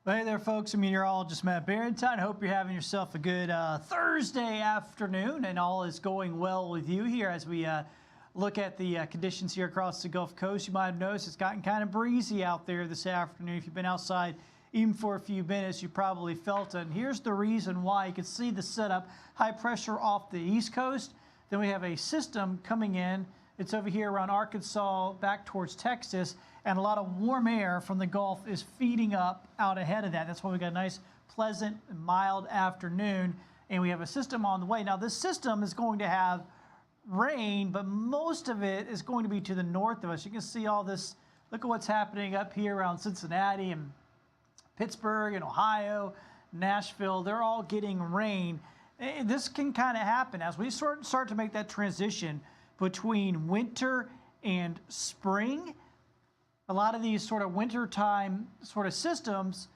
Well, hey there, folks. I'm Meteorologist Matt Barrentine. Hope you're having yourself a good Thursday afternoon and all is going well with you here as we look at the conditions here across the Gulf Coast. You might have noticed it's gotten kind of breezy out there this afternoon. If you've been outside even for a few minutes, you probably felt it. And here's the reason why. You can see the setup, high pressure off the East Coast. Then we have a system coming in. It's over here around Arkansas, back towards Texas, and a lot of warm air from the Gulf is feeding up out ahead of that. That's why we got a nice, pleasant, mild afternoon, and we have a system on the way. Now, this system is going to have rain, but most of it is going to be to the north of us. You can see all this. Look at what's happening up here around Cincinnati and Pittsburgh and Ohio, Nashville. They're all getting rain. This can kind of happen as we start to make that transition between winter and spring. A lot of these sort of wintertime sort of systems,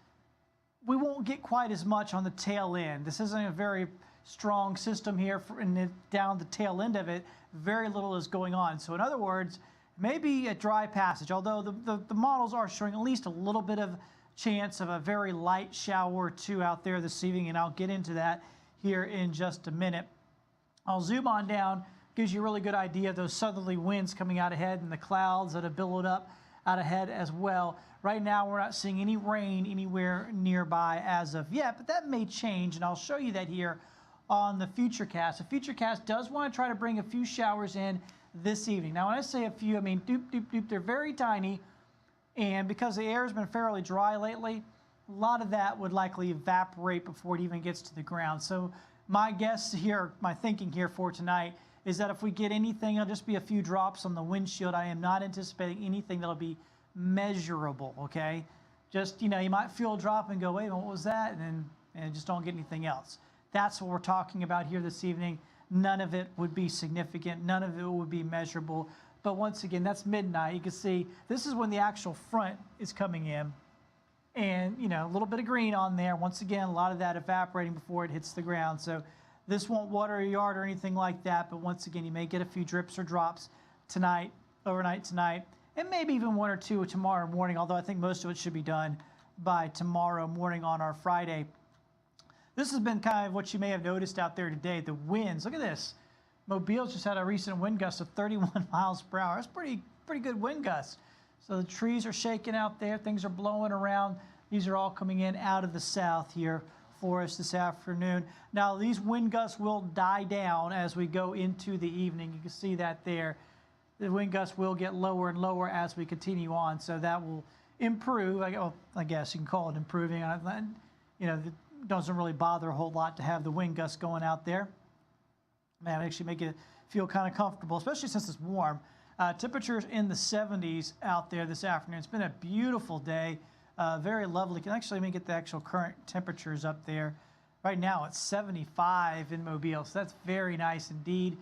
we won't get quite as much on the tail end. This isn't a very strong system here, and down the tail end of it, very little is going on. So in other words, maybe a dry passage, although the models are showing at least a little bit of chance of a very light shower or two out there this evening, and I'll get into that here in just a minute. I'll zoom on down. Gives you a really good idea of those southerly winds coming out ahead and the clouds that have billowed up out ahead as well. Right now, we're not seeing any rain anywhere nearby as of yet, but that may change, and I'll show you that here on the Futurecast. The Futurecast does want to try to bring a few showers in this evening. Now, when I say a few, I mean doop, doop, doop. They're very tiny, and because the air has been fairly dry lately, a lot of that would likely evaporate before it even gets to the ground. So my guess here, my thinking here for tonight, is that if we get anything, it'll just be a few drops on the windshield. I am not anticipating anything that'll be measurable, okay? Just, you know, you might feel a drop and go, wait, what was that? And just don't get anything else. That's what we're talking about here this evening. None of it would be significant. None of it would be measurable. But once again, that's midnight. You can see this is when the actual front is coming in. And, you know, a little bit of green on there. Once again, a lot of that evaporating before it hits the ground. So this won't water your yard or anything like that, but once again, you may get a few drips or drops tonight, overnight tonight, and maybe even one or two tomorrow morning, although I think most of it should be done by tomorrow morning on our Friday. This has been kind of what you may have noticed out there today, the winds. Look at this. Mobile's just had a recent wind gust of 31 miles per hour. That's pretty good wind gusts. So the trees are shaking out there. Things are blowing around. These are all coming in out of the south here for us this afternoon. Now, these wind gusts will die down as we go into the evening. You can see that there. The wind gusts will get lower and lower as we continue on, so that will improve. I guess you can call it improving. You know, it doesn't really bother a whole lot to have the wind gusts going out there. Man, actually make it feel kind of comfortable, especially since it's warm. Temperatures in the 70s out there this afternoon. It's been a beautiful day. Very lovely. You can actually let me get the actual current temperatures up there. Right now it's 75 in Mobile, so that's very nice indeed.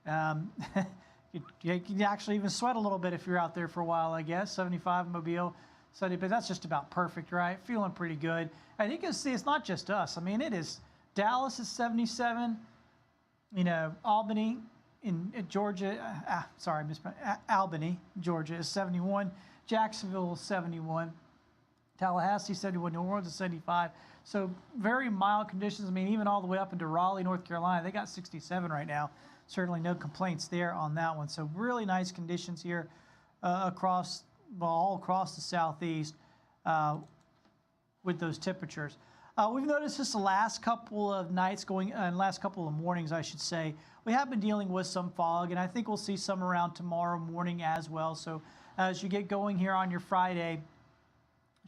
You can actually even sweat a little bit if you're out there for a while, I guess. 75 in Mobile, but that's just about perfect, right? Feeling pretty good. And you can see it's not just us. I mean, it is. Dallas is 77. You know, Albany in Georgia, Albany, Georgia is 71. Jacksonville is 71. Tallahassee, 71, New Orleans is 75. So very mild conditions. I mean, even all the way up into Raleigh, North Carolina, they got 67 right now. Certainly no complaints there on that one. So really nice conditions here all across the southeast with those temperatures. We've noticed this the last couple of nights last couple of mornings, I should say. We have been dealing with some fog, and I think we'll see some around tomorrow morning as well. So as you get going here on your Friday,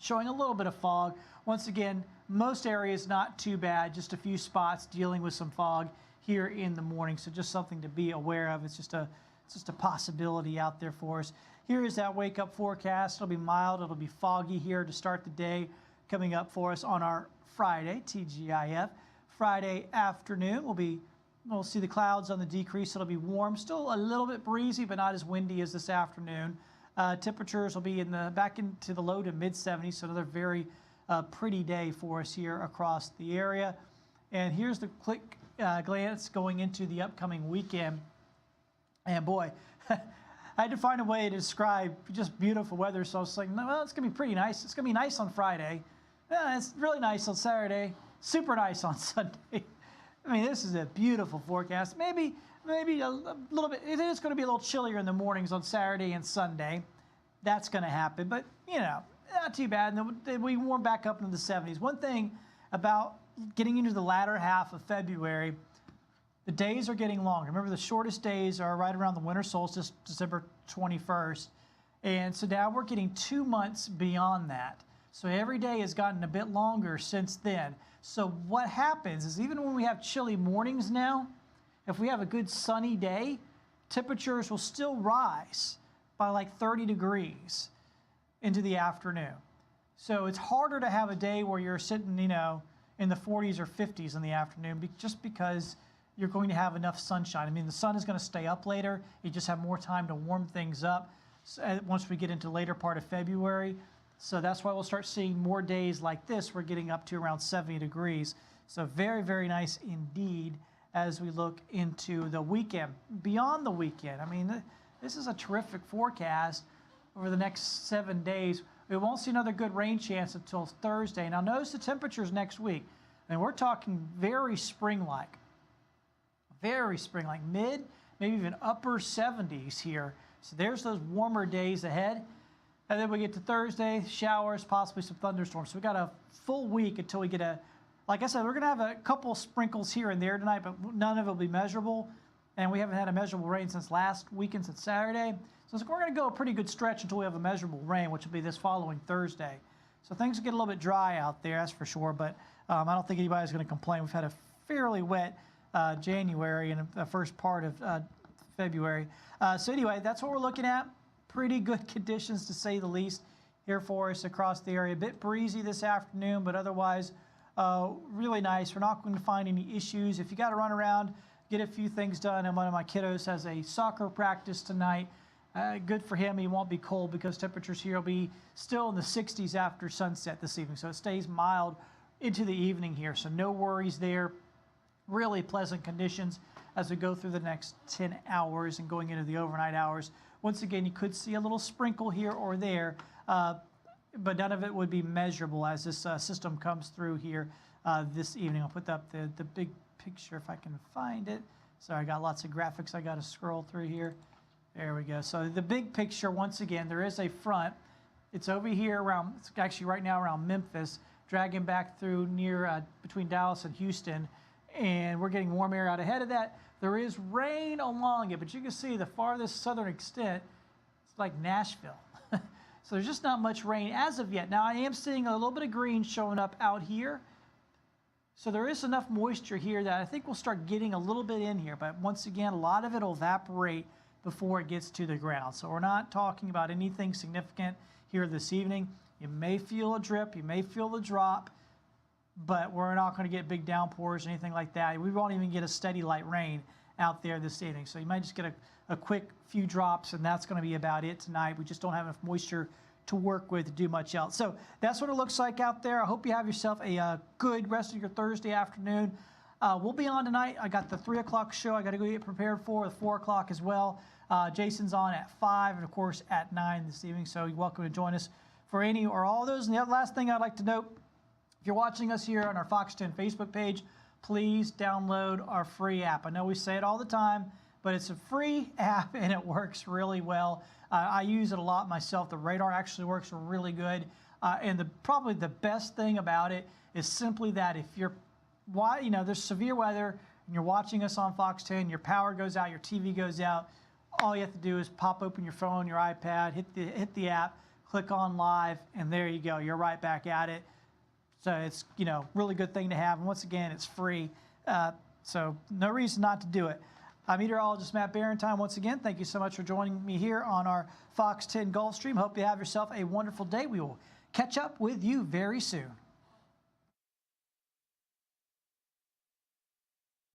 showing a little bit of fog. Once again, most areas not too bad, just a few spots dealing with some fog here in the morning. So just something to be aware of. It's just a possibility out there for us. Here is that wake up forecast. It'll be mild. It'll be foggy here to start the day coming up for us on our Friday, TGIF. Friday afternoon, we'll see the clouds on the decrease. It'll be warm, still a little bit breezy, but not as windy as this afternoon. Temperatures will be back into the low to mid 70s, so another very pretty day for us here across the area. And here's the quick glance going into the upcoming weekend. And boy, I had to find a way to describe just beautiful weather, so I was like, no, well, it's going to be pretty nice. It's going to be nice on Friday. Yeah, it's really nice on Saturday, super nice on Sunday. I mean, this is a beautiful forecast. Maybe a little bit, it is going to be a little chillier in the mornings on Saturday and Sunday. That's going to happen, but, you know, not too bad. And then we warm back up into the 70s. One thing about getting into the latter half of February, the days are getting longer. Remember, the shortest days are right around the winter solstice, December 21st. And so now we're getting 2 months beyond that. So every day has gotten a bit longer since then. So what happens is even when we have chilly mornings now, if we have a good sunny day, temperatures will still rise by like 30 degrees into the afternoon. So it's harder to have a day where you're sitting, you know, in the 40s or 50s in the afternoon just because you're going to have enough sunshine. I mean, the sun is going to stay up later. You just have more time to warm things up once we get into the later part of February. So that's why we'll start seeing more days like this. We're getting up to around 70 degrees. So very, very nice indeed as we look into the weekend. Beyond the weekend, I mean, this is a terrific forecast over the next 7 days. We won't see another good rain chance until Thursday. Now notice the temperatures next week. I mean, we're talking very spring-like. Very spring-like, mid, maybe even upper 70s here. So there's those warmer days ahead. And then we get to Thursday, showers, possibly some thunderstorms. So we got a full week until we get like I said, we're going to have a couple sprinkles here and there tonight, but none of it will be measurable. And we haven't had a measurable rain since last weekend, since Saturday. So we're going to go a pretty good stretch until we have a measurable rain, which will be this following Thursday. So things will get a little bit dry out there, that's for sure. But I don't think anybody's going to complain. We've had a fairly wet January and the first part of February. So anyway, that's what we're looking at. Pretty good conditions, to say the least, here for us across the area. A bit breezy this afternoon, but otherwise really nice. We're not going to find any issues. If you got to run around, get a few things done, and one of my kiddos has a soccer practice tonight. Good for him. He won't be cold because temperatures here will be still in the 60s after sunset this evening. So it stays mild into the evening here. So no worries there. Really pleasant conditions as we go through the next 10 hours and going into the overnight hours. Once again, you could see a little sprinkle here or there, but none of it would be measurable as this system comes through here this evening. I'll put up the big picture if I can find it. Sorry, I got lots of graphics I got to scroll through here. There we go. So the big picture, once again, there is a front. It's over here around, it's actually right now around Memphis, dragging back through near between Dallas and Houston. And we're getting warm air out ahead of that. There is rain along it, but you can see the farthest southern extent, it's like Nashville. So there's just not much rain as of yet. Now I am seeing a little bit of green showing up out here. So there is enough moisture here that I think we'll start getting a little bit in here. But once again, a lot of it will evaporate before it gets to the ground. So we're not talking about anything significant here this evening. You may feel a drip, you may feel the drop, but we're not going to get big downpours or anything like that. We won't even get a steady light rain out there this evening. So you might just get a quick few drops, and that's going to be about it tonight. We just don't have enough moisture to work with to do much else. So that's what it looks like out there. I hope you have yourself a good rest of your Thursday afternoon. We'll be on tonight. I got the 3 o'clock show I got to go get prepared for, the 4 o'clock as well. Jason's on at 5 and, of course, at 9 this evening. So you're welcome to join us for any or all of those. And the last thing I'd like to note, if you're watching us here on our Fox 10 Facebook page, please download our free app. I know we say it all the time, but it's a free app and it works really well. I use it a lot myself. The radar actually works really good. And probably the best thing about it is simply that if you're, there's severe weather and you're watching us on Fox 10, your power goes out, your TV goes out, all you have to do is pop open your phone, your iPad, hit the app, click on live, and there you go. You're right back at it. So it's, really good thing to have. And once again, it's free. So no reason not to do it. I'm meteorologist Matt Barrentine. Once again, thank you so much for joining me here on our Fox 10 Gulf Stream. Hope you have yourself a wonderful day. We will catch up with you very soon.